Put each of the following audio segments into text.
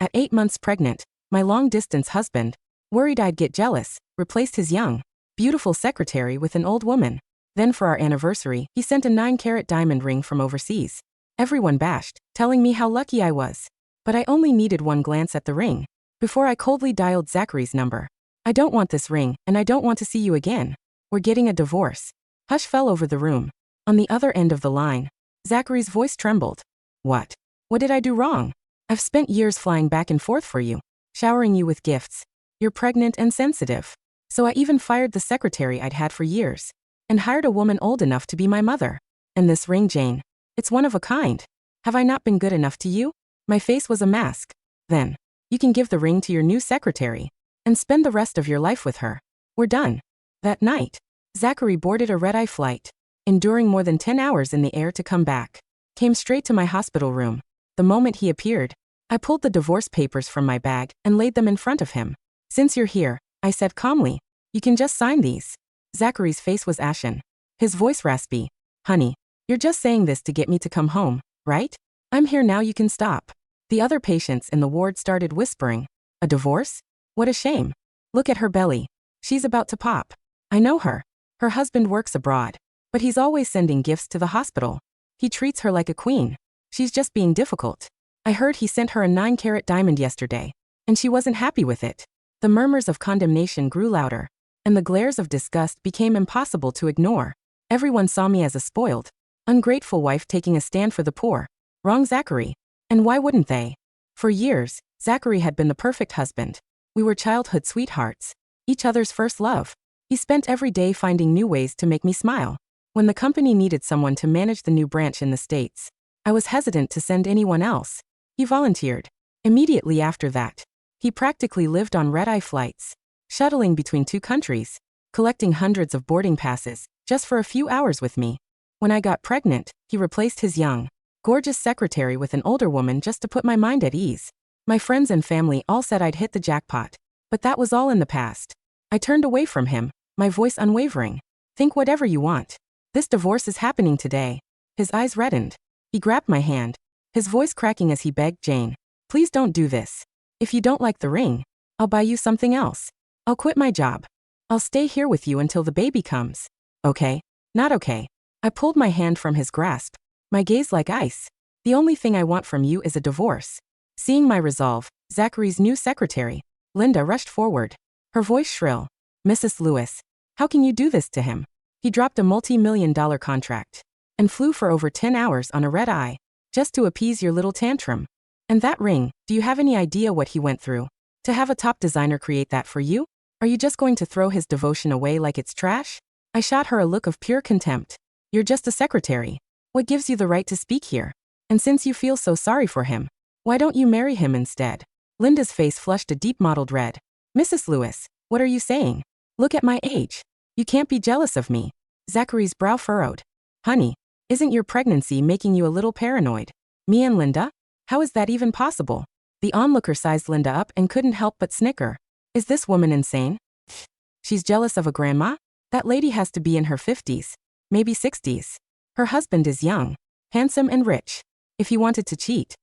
At 8 months pregnant, my long-distance husband, worried I'd get jealous, replaced his young, beautiful secretary with an old woman. Then for our anniversary, he sent a 9-carat diamond ring from overseas. Everyone bashed, telling me how lucky I was. But I only needed one glance at the ring before I coldly dialed Zachary's number. I don't want this ring, and I don't want to see you again. We're getting a divorce. Hush fell over the room. On the other end of the line, Zachary's voice trembled. What? What did I do wrong? I've spent years flying back and forth for you, showering you with gifts. You're pregnant and sensitive. So I even fired the secretary I'd had for years and hired a woman old enough to be my mother. And this ring, Jane, it's one of a kind. Have I not been good enough to you? My face was a mask. Then, you can give the ring to your new secretary and spend the rest of your life with her. We're done. That night, Zachary boarded a red-eye flight, enduring more than 10 hours in the air to come back. Came straight to my hospital room. The moment he appeared, I pulled the divorce papers from my bag and laid them in front of him. Since you're here, I said calmly, you can just sign these. Zachary's face was ashen. His voice raspy. Honey, you're just saying this to get me to come home, right? I'm here now, you can stop. The other patients in the ward started whispering. A divorce? What a shame. Look at her belly. She's about to pop. I know her. Her husband works abroad, but he's always sending gifts to the hospital. He treats her like a queen. She's just being difficult. I heard he sent her a 9-carat diamond yesterday, and she wasn't happy with it. The murmurs of condemnation grew louder, and the glares of disgust became impossible to ignore. Everyone saw me as a spoiled, ungrateful wife taking a stand for the poor. Wrong Zachary. And why wouldn't they? For years, Zachary had been the perfect husband. We were childhood sweethearts, each other's first love. He spent every day finding new ways to make me smile. When the company needed someone to manage the new branch in the States, I was hesitant to send anyone else. He volunteered. Immediately after that, he practically lived on red-eye flights, shuttling between 2 countries, collecting hundreds of boarding passes, just for a few hours with me. When I got pregnant, he replaced his young, gorgeous secretary with an older woman just to put my mind at ease. My friends and family all said I'd hit the jackpot, but that was all in the past. I turned away from him, my voice unwavering. Think whatever you want. This divorce is happening today. His eyes reddened. He grabbed my hand, his voice cracking as he begged, Jane, please don't do this. If you don't like the ring, I'll buy you something else. I'll quit my job. I'll stay here with you until the baby comes. Okay? Not okay. I pulled my hand from his grasp, my gaze like ice. The only thing I want from you is a divorce. Seeing my resolve, Zachary's new secretary, Linda, rushed forward, her voice shrill. Mrs. Lewis, how can you do this to him? He dropped a multi-million-dollar contract and flew for over 10 hours on a red-eye, just to appease your little tantrum. And that ring, do you have any idea what he went through to have a top designer create that for you? Are you just going to throw his devotion away like it's trash? I shot her a look of pure contempt. You're just a secretary. What gives you the right to speak here? And since you feel so sorry for him, why don't you marry him instead? Linda's face flushed a deep mottled red. Mrs. Lewis, what are you saying? Look at my age. You can't be jealous of me. Zachary's brow furrowed. Honey, isn't your pregnancy making you a little paranoid? Me and Linda? How is that even possible? The onlooker sized Linda up and couldn't help but snicker. Is this woman insane? She's jealous of a grandma? That lady has to be in her 50s, maybe 60s. Her husband is young, handsome and rich. If he wanted to cheat,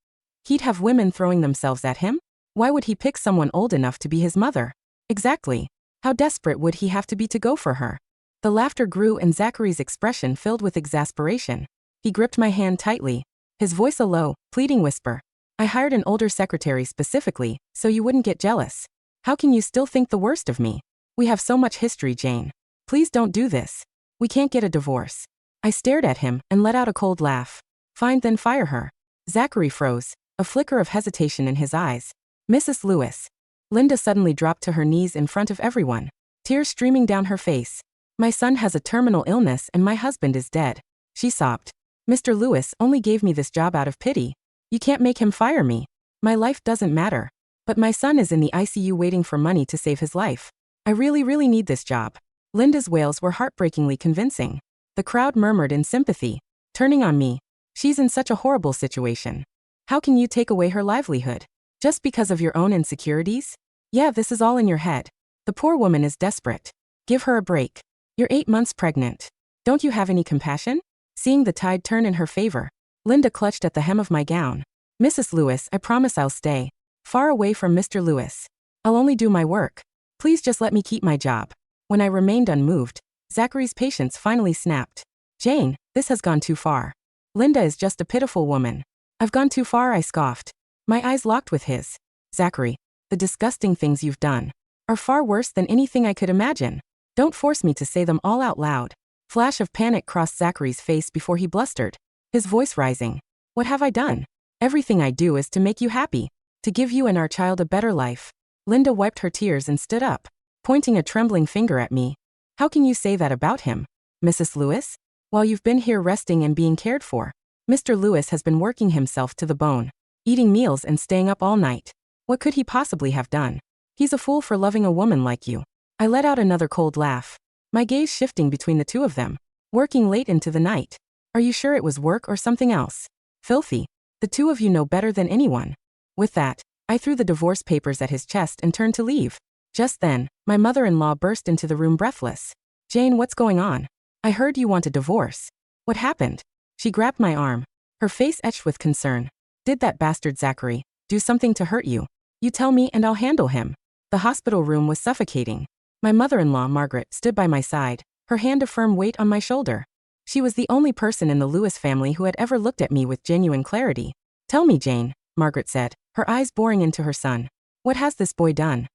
he'd have women throwing themselves at him? Why would he pick someone old enough to be his mother? Exactly. How desperate would he have to be to go for her? The laughter grew and Zachary's expression filled with exasperation. He gripped my hand tightly, his voice a low, pleading whisper. I hired an older secretary specifically, so you wouldn't get jealous. How can you still think the worst of me? We have so much history, Jane. Please don't do this. We can't get a divorce. I stared at him and let out a cold laugh. Fine, then fire her. Zachary froze, a flicker of hesitation in his eyes. Mrs. Lewis. Linda suddenly dropped to her knees in front of everyone, tears streaming down her face. My son has a terminal illness and my husband is dead. She sobbed. Mr. Lewis only gave me this job out of pity. You can't make him fire me. My life doesn't matter. But my son is in the ICU waiting for money to save his life. I really need this job. Linda's wails were heartbreakingly convincing. The crowd murmured in sympathy, turning on me. She's in such a horrible situation. How can you take away her livelihood? Just because of your own insecurities? Yeah, this is all in your head. The poor woman is desperate. Give her a break. You're 8 months pregnant. Don't you have any compassion? Seeing the tide turn in her favor, Linda clutched at the hem of my gown. Mrs. Lewis, I promise I'll stay. far away from Mr. Lewis. I'll only do my work. Please just let me keep my job. When I remained unmoved, Zachary's patience finally snapped. Jane, this has gone too far. Linda is just a pitiful woman. I've gone too far, I scoffed. My eyes locked with his. Zachary, the disgusting things you've done are far worse than anything I could imagine. Don't force me to say them all out loud. Flash of panic crossed Zachary's face before he blustered, his voice rising. What have I done? Everything I do is to make you happy, to give you and our child a better life. Linda wiped her tears and stood up, pointing a trembling finger at me. How can you say that about him, Mrs. Lewis? While you've been here resting and being cared for, Mr. Lewis has been working himself to the bone, eating meals and staying up all night. What could he possibly have done? He's a fool for loving a woman like you. I let out another cold laugh, my gaze shifting between the two of them. Working late into the night. Are you sure it was work or something else? Filthy. The two of you know better than anyone. With that, I threw the divorce papers at his chest and turned to leave. Just then, my mother-in-law burst into the room breathless. Jane, what's going on? I heard you want a divorce. What happened? She grabbed my arm, her face etched with concern. Did that bastard Zachary do something to hurt you? You tell me and I'll handle him. The hospital room was suffocating. My mother-in-law, Margaret, stood by my side, her hand a firm weight on my shoulder. She was the only person in the Lewis family who had ever looked at me with genuine clarity. Tell me, Jane, Margaret said, her eyes boring into her son. What has this boy done?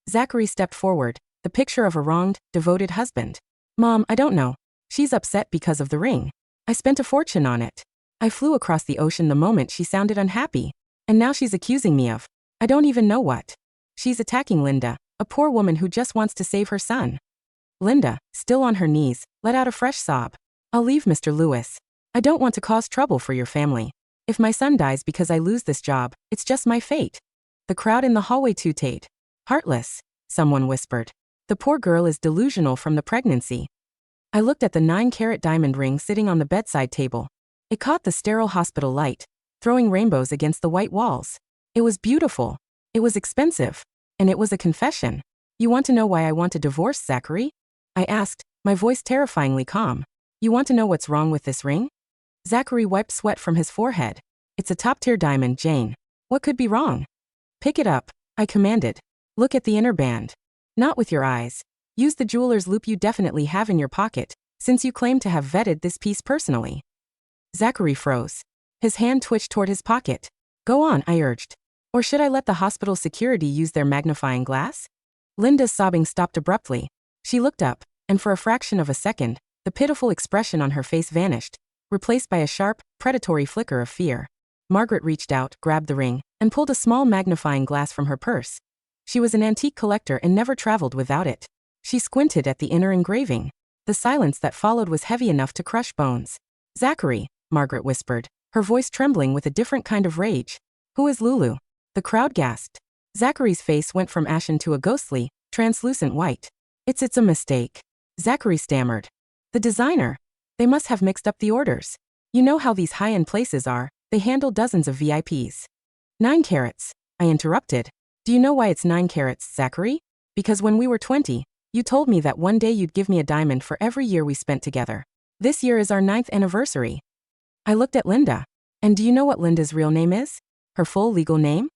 Zachary stepped forward, the picture of a wronged, devoted husband. Mom, I don't know. She's upset because of the ring. I spent a fortune on it. I flew across the ocean the moment she sounded unhappy. And now she's accusing me of, I don't even know what. She's attacking Linda, a poor woman who just wants to save her son. Linda, still on her knees, let out a fresh sob. I'll leave Mr. Lewis. I don't want to cause trouble for your family. If my son dies because I lose this job, it's just my fate. The crowd in the hallway tooted. Heartless, someone whispered. The poor girl is delusional from the pregnancy. I looked at the 9-carat diamond ring sitting on the bedside table. It caught the sterile hospital light, throwing rainbows against the white walls. It was beautiful. It was expensive. And it was a confession. You want to know why I want a divorce, Zachary? I asked, my voice terrifyingly calm. You want to know what's wrong with this ring? Zachary wiped sweat from his forehead. It's a top-tier diamond, Jane. What could be wrong? Pick it up, I commanded. Look at the inner band. Not with your eyes. Use the jeweler's loop you definitely have in your pocket, since you claim to have vetted this piece personally. Zachary froze. His hand twitched toward his pocket. Go on, I urged. Or should I let the hospital security use their magnifying glass? Linda's sobbing stopped abruptly. She looked up, and for a fraction of a second, the pitiful expression on her face vanished, replaced by a sharp, predatory flicker of fear. Margaret reached out, grabbed the ring, and pulled a small magnifying glass from her purse. She was an antique collector and never traveled without it. She squinted at the inner engraving. The silence that followed was heavy enough to crush bones. Zachary, Margaret whispered, her voice trembling with a different kind of rage. Who is Lulu? The crowd gasped. Zachary's face went from ashen to a ghostly, translucent white. It's a mistake. Zachary stammered. The designer. They must have mixed up the orders. You know how these high-end places are, they handle dozens of VIPs. 9 carats, I interrupted. Do you know why it's 9 carats, Zachary? Because when we were 20, you told me that one day you'd give me a diamond for every year we spent together. This year is our 9th anniversary. I looked at Linda. And do you know what Linda's real name is? Her full legal name?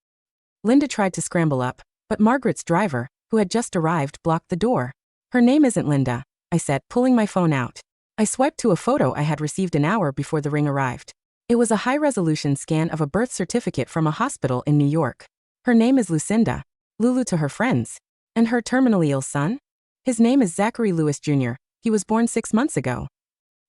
Linda tried to scramble up, but Margaret's driver, who had just arrived, blocked the door. Her name isn't Linda, I said, pulling my phone out. I swiped to a photo I had received an hour before the ring arrived. It was a high-resolution scan of a birth certificate from a hospital in New York. Her name is Lucinda, Lulu to her friends. And her terminally ill son? His name is Zachary Lewis Jr. He was born 6 months ago.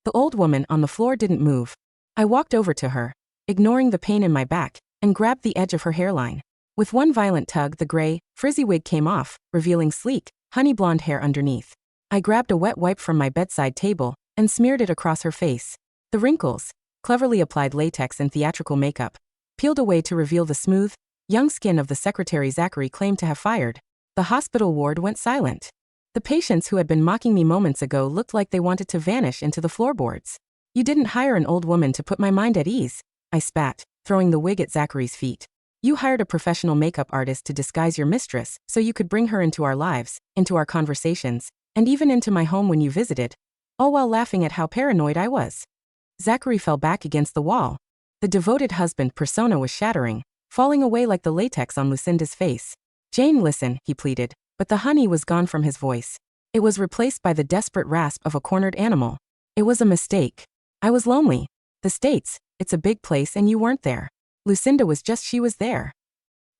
The old woman on the floor didn't move. I walked over to her, ignoring the pain in my back, and grabbed the edge of her hairline. With one violent tug, the gray, frizzy wig came off, revealing sleek, honey blonde hair underneath. I grabbed a wet wipe from my bedside table and smeared it across her face. The wrinkles, cleverly applied latex and theatrical makeup, peeled away to reveal the smooth, young skin of the secretary Zachary claimed to have fired. The hospital ward went silent. The patients who had been mocking me moments ago looked like they wanted to vanish into the floorboards. You didn't hire an old woman to put my mind at ease, I spat, throwing the wig at Zachary's feet. You hired a professional makeup artist to disguise your mistress so you could bring her into our lives, into our conversations, and even into my home when you visited, all while laughing at how paranoid I was. Zachary fell back against the wall. The devoted husband persona was shattering, falling away like the latex on Lucinda's face. Jane, listen, he pleaded, but the honey was gone from his voice. It was replaced by the desperate rasp of a cornered animal. It was a mistake. I was lonely. The States, it's a big place and you weren't there. Lucinda was just she was there.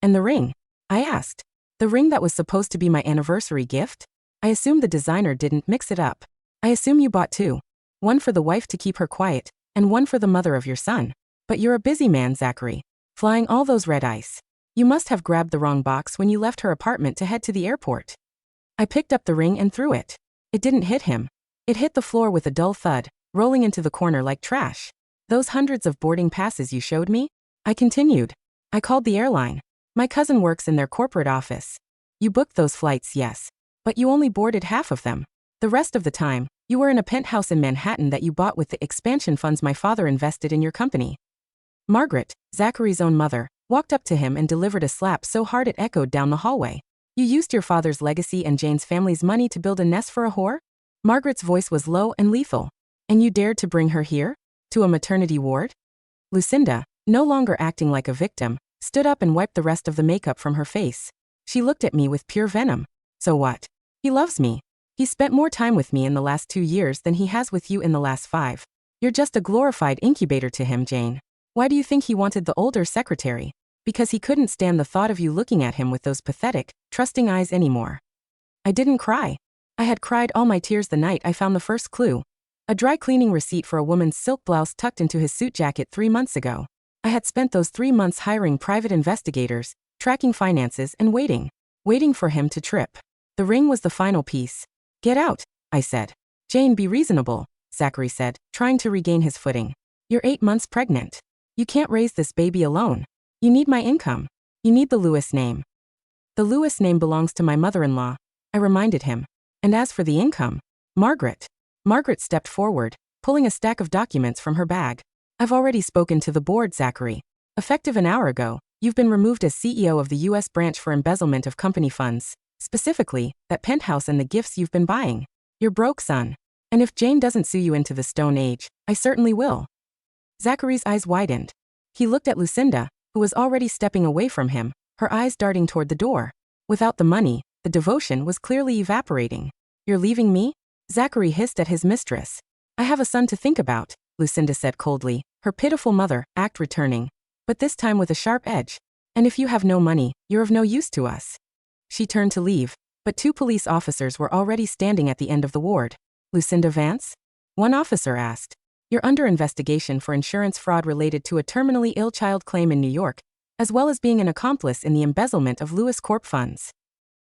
And the ring? I asked. The ring that was supposed to be my anniversary gift? I assume the designer didn't mix it up. I assume you bought two. One for the wife to keep her quiet, and one for the mother of your son. But you're a busy man, Zachary. Flying all those red ice. You must have grabbed the wrong box when you left her apartment to head to the airport. I picked up the ring and threw it. It didn't hit him. It hit the floor with a dull thud, rolling into the corner like trash. Those hundreds of boarding passes you showed me? I continued. I called the airline. My cousin works in their corporate office. You booked those flights, yes. But you only boarded half of them. The rest of the time, you were in a penthouse in Manhattan that you bought with the expansion funds my father invested in your company. Margaret, Zachary's own mother, walked up to him and delivered a slap so hard it echoed down the hallway. You used your father's legacy and Jane's family's money to build a nest for a whore? Margaret's voice was low and lethal. And you dared to bring her here? To a maternity ward? Lucinda, no longer acting like a victim, stood up and wiped the rest of the makeup from her face. She looked at me with pure venom. So what? He loves me. He spent more time with me in the last 2 years than he has with you in the last 5. You're just a glorified incubator to him, Jane. Why do you think he wanted the older secretary? Because he couldn't stand the thought of you looking at him with those pathetic, trusting eyes anymore. I didn't cry. I had cried all my tears the night I found the first clue. A dry cleaning receipt for a woman's silk blouse tucked into his suit jacket 3 months ago. I had spent those 3 months hiring private investigators, tracking finances and waiting for him to trip. The ring was the final piece. Get out, I said. Jane, be reasonable, Zachary said, trying to regain his footing. You're 8 months pregnant. You can't raise this baby alone. You need my income. You need the Lewis name. The Lewis name belongs to my mother-in-law, I reminded him. And as for the income, Margaret stepped forward, pulling a stack of documents from her bag. I've already spoken to the board, Zachary. Effective an hour ago, you've been removed as CEO of the U.S. branch for embezzlement of company funds. Specifically, that penthouse and the gifts you've been buying. You're broke, son. And if Jane doesn't sue you into the Stone Age, I certainly will. Zachary's eyes widened. He looked at Lucinda, who was already stepping away from him, her eyes darting toward the door. Without the money, the devotion was clearly evaporating. You're leaving me? Zachary hissed at his mistress. I have a son to think about, Lucinda said coldly, her pitiful mother act returning. But this time with a sharp edge. And if you have no money, you're of no use to us. She turned to leave, but 2 police officers were already standing at the end of the ward. Lucinda Vance? One officer asked. You're under investigation for insurance fraud related to a terminally ill child claim in New York, as well as being an accomplice in the embezzlement of Lewis Corp funds.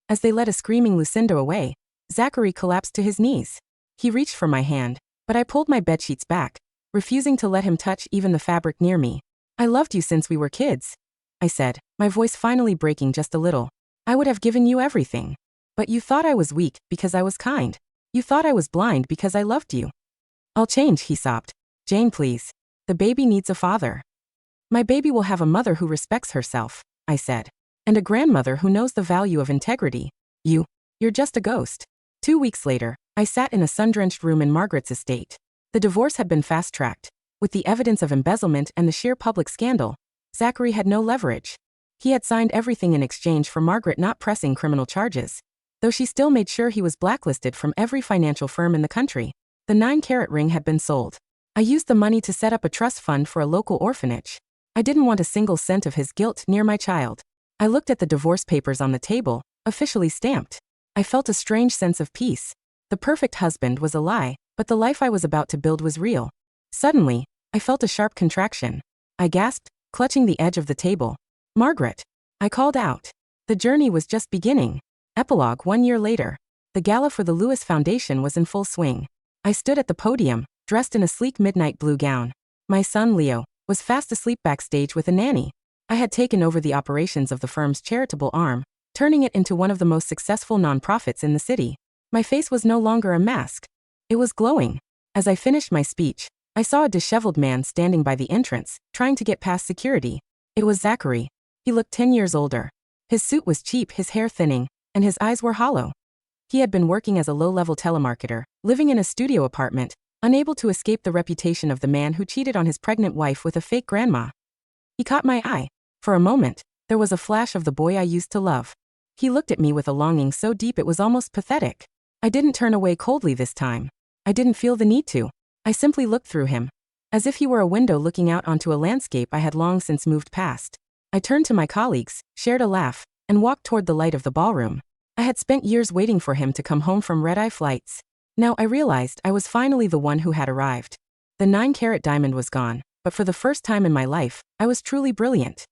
As they led a screaming Lucinda away, Zachary collapsed to his knees. He reached for my hand, but I pulled my bedsheets back, refusing to let him touch even the fabric near me. I loved you since we were kids, I said, my voice finally breaking just a little. I would have given you everything. But you thought I was weak because I was kind. You thought I was blind because I loved you. I'll change, he sobbed. Jane, please. The baby needs a father. My baby will have a mother who respects herself, I said. And a grandmother who knows the value of integrity. You're just a ghost. 2 weeks later, I sat in a sun-drenched room in Margaret's estate. The divorce had been fast-tracked. With the evidence of embezzlement and the sheer public scandal, Zachary had no leverage. He had signed everything in exchange for Margaret not pressing criminal charges, though she still made sure he was blacklisted from every financial firm in the country. The 9-carat ring had been sold. I used the money to set up a trust fund for a local orphanage. I didn't want a single cent of his guilt near my child. I looked at the divorce papers on the table, officially stamped. I felt a strange sense of peace. The perfect husband was a lie, but the life I was about to build was real. Suddenly, I felt a sharp contraction. I gasped, clutching the edge of the table. Margaret, I called out. The journey was just beginning. Epilogue 1 year later. The gala for the Lewis Foundation was in full swing. I stood at the podium, dressed in a sleek midnight blue gown. My son, Leo, was fast asleep backstage with a nanny. I had taken over the operations of the firm's charitable arm, turning it into one of the most successful nonprofits in the city. My face was no longer a mask. It was glowing. As I finished my speech, I saw a disheveled man standing by the entrance, trying to get past security. It was Zachary. He looked 10 years older. His suit was cheap, his hair thinning, and his eyes were hollow. He had been working as a low-level telemarketer, living in a studio apartment, unable to escape the reputation of the man who cheated on his pregnant wife with a fake grandma. He caught my eye. For a moment, there was a flash of the boy I used to love. He looked at me with a longing so deep it was almost pathetic. I didn't turn away coldly this time. I didn't feel the need to. I simply looked through him, as if he were a window looking out onto a landscape I had long since moved past. I turned to my colleagues, shared a laugh, and walked toward the light of the ballroom. I had spent years waiting for him to come home from red-eye flights. Now I realized I was finally the one who had arrived. The 9-carat diamond was gone, but for the first time in my life, I was truly brilliant.